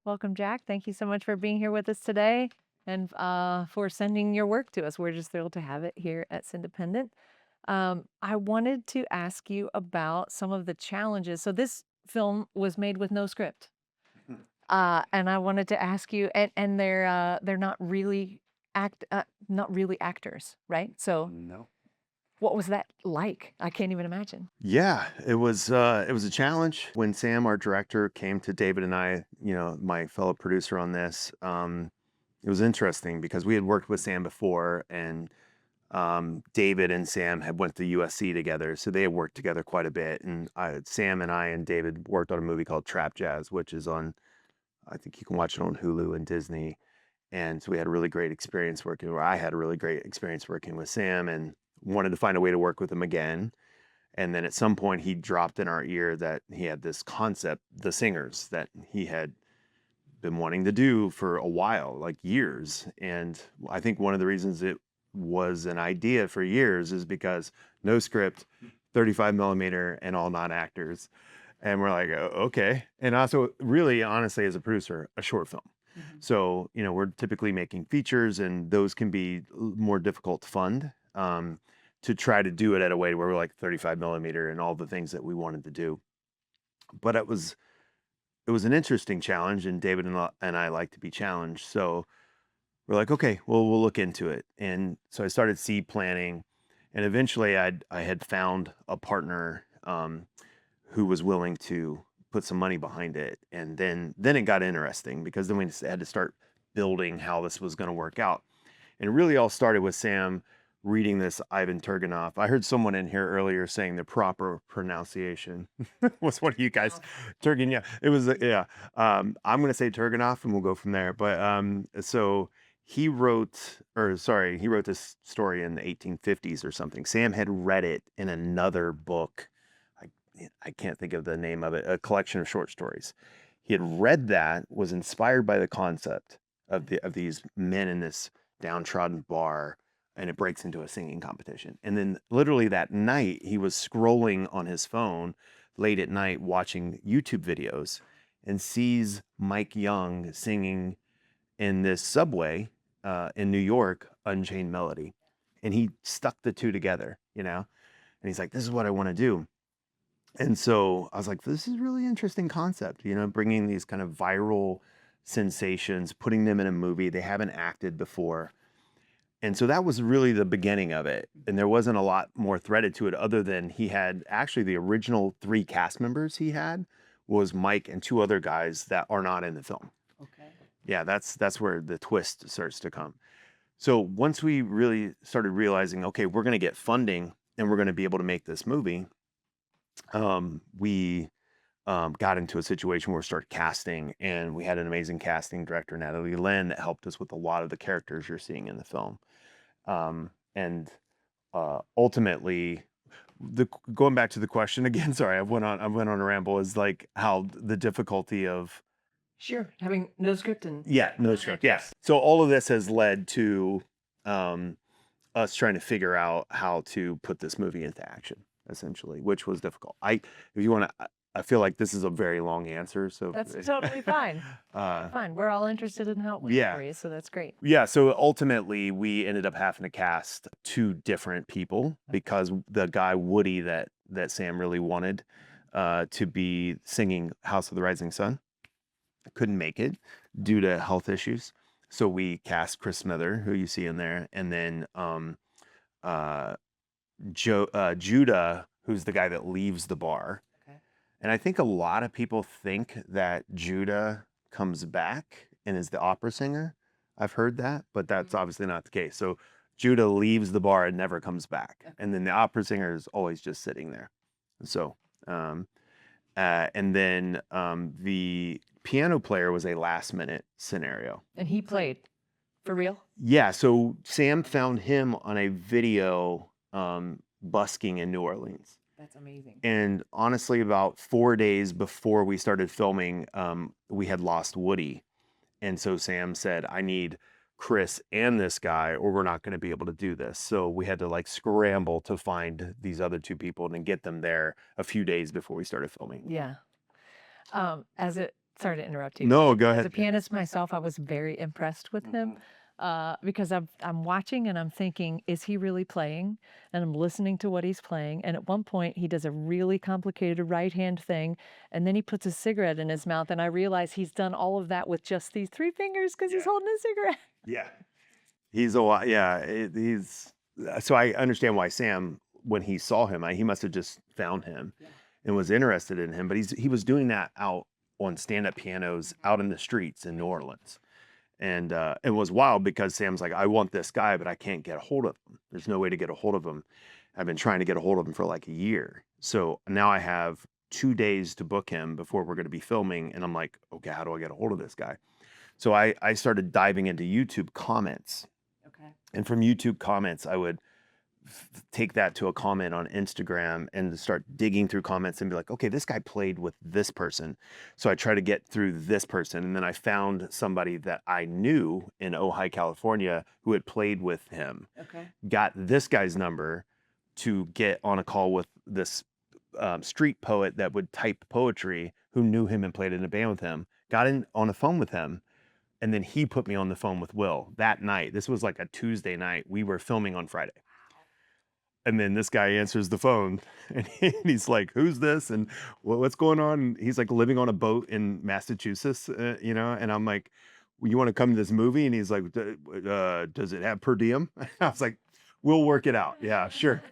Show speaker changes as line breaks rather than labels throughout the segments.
Welcome, Jack. Thank you so much for being here with us today and for sending your work to us. We're just thrilled to have it here at Cindependent. I wanted to ask you about some of the challenges. So this film was made with no script. And I wanted to ask you, and they're not really actors, right? So
No.
what was that like? I can't even imagine.
Yeah, it was a challenge when Sam, our director, came to David and I, my fellow producer on this. It was interesting because we had worked with Sam before, and David and Sam had went to USC together, so they had worked together quite a bit. And Sam and I and David worked on a movie called Trap Jazz, which is on, I think you can watch it on Hulu and Disney. And so we had a really great experience working, or I had a really great experience working with Sam, and wanted to find a way to work with him again. And then at some point, he dropped in our ear that he had this concept, The Singers, that he had been wanting to do for a while, like years. And I think one of the reasons it was an idea for years is because no script, 35 millimeter, and all non actors. And we're like, okay. And also, really, honestly, as a producer, a short film. So, we're typically making features, and those can be more difficult to fund. To try to do it at a way where we're like 35 millimeter and all the things that we wanted to do. But it was an interesting challenge, and David and I like to be challenged. So we're like, okay, well, we'll look into it. And so I started seed planning, and eventually I had found a partner who was willing to put some money behind it. And then it got interesting because then we had to start building how this was going to work out. And it really all started with Sam reading this Ivan Turgenev. I heard someone in here earlier saying the proper pronunciation was one of you guys. Turgenev. Yeah, it was. Yeah. I'm going to say Turgenev, and we'll go from there. But so he wrote, or sorry, he wrote this story in the 1850s or something. Sam had read it in another book. I can't think of the name of it. A collection of short stories. He had read that, was inspired by the concept of these men in this downtrodden bar, and it breaks into a singing competition. And then literally that night he was scrolling on his phone late at night watching YouTube videos and sees Mike Young singing in this subway in New York, Unchained Melody. And he stuck the two together, and he's like, this is what I want to do. And so I was like, this is really interesting concept, bringing these kind of viral sensations, putting them in a movie. They haven't acted before. And so that was really the beginning of it. And there wasn't a lot more threaded to it other than he had actually the original 3 cast members he had was Mike and 2 other guys that are not in the film.
Okay.
Yeah, that's where the twist starts to come. So once we really started realizing, okay, we're going to get funding and we're going to be able to make this movie, we got into a situation where we started casting, and we had an amazing casting director, Natalie Lynn, that helped us with a lot of the characters you're seeing in the film. And ultimately, going back to the question again, sorry, I went on a ramble, is like how the difficulty of
Sure. Having no script and
no script. Yes. So all of this has led to us trying to figure out how to put this movie into action, essentially, which was difficult. If you want to, I feel like this is a very long answer, so
that's totally fine. Fine. We're all interested in how it went for you, so that's great.
Yeah, so ultimately we ended up having to cast 2 different people because the guy Woody that Sam really wanted to be singing House of the Rising Sun couldn't make it due to health issues. So we cast Chris Smither, who you see in there, and then Judah, who's the guy that leaves the bar. Okay. And I think a lot of people think that Judah comes back and is the opera singer. I've heard that, but that's obviously not the case. So Judah leaves the bar and never comes back. Okay. And then the opera singer is always just sitting there. So, and then the piano player was a last minute scenario.
And he played for real?
Yeah. So Sam found him on a video busking in New Orleans.
That's amazing.
And honestly, about 4 days before we started filming, we had lost Woody. And so Sam said, I need Chris and this guy, or we're not going to be able to do this. So we had to like scramble to find these other 2 people and then get them there a few days before we started filming.
Yeah. sorry to interrupt you.
No, go
As a
ahead.
pianist myself, I was very impressed with him because I'm watching and I'm thinking, is he really playing? And I'm listening to what he's playing. And at one point, he does a really complicated right hand thing, and then he puts a cigarette in his mouth, and I realize he's done all of that with just these 3 fingers because he's
Yeah.
holding a cigarette.
Yeah. He's a lot. Yeah. He's so I understand why Sam, when he saw him, he must have just found him and was interested in him. But he was doing that out on stand-up pianos out in the streets in New Orleans. And it was wild because Sam's like, I want this guy, but I can't get a hold of him. There's no way to get a hold of him. I've been trying to get a hold of him for like a year. So now I have 2 days to book him before we're going to be filming. And I'm like, okay, how do I get a hold of this guy? So I started diving into YouTube comments.
Okay.
And from YouTube comments, I would take that to a comment on Instagram and start digging through comments and be like, okay, this guy played with this person. So I try to get through this person. And then I found somebody that I knew in Ojai, California, who had played with him,
Okay.
got this guy's number to get on a call with this street poet that would type poetry who knew him and played in a band with him, got in on the phone with him. And then he put me on the phone with Will that night. This was like a Tuesday night. We were filming on Friday. And then this guy answers the phone and he's like, who's this? And what's going on? And he's like living on a boat in Massachusetts, and I'm like, well, you want to come to this movie? And he's like, does it have per diem? I was like, we'll work it out. Yeah, sure.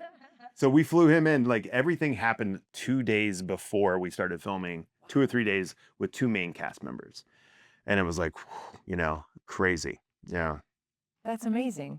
So we flew him in. Like everything happened 2 days before we started filming, 2 or 3 days with 2 main cast members. And it was like, crazy. Yeah.
That's amazing.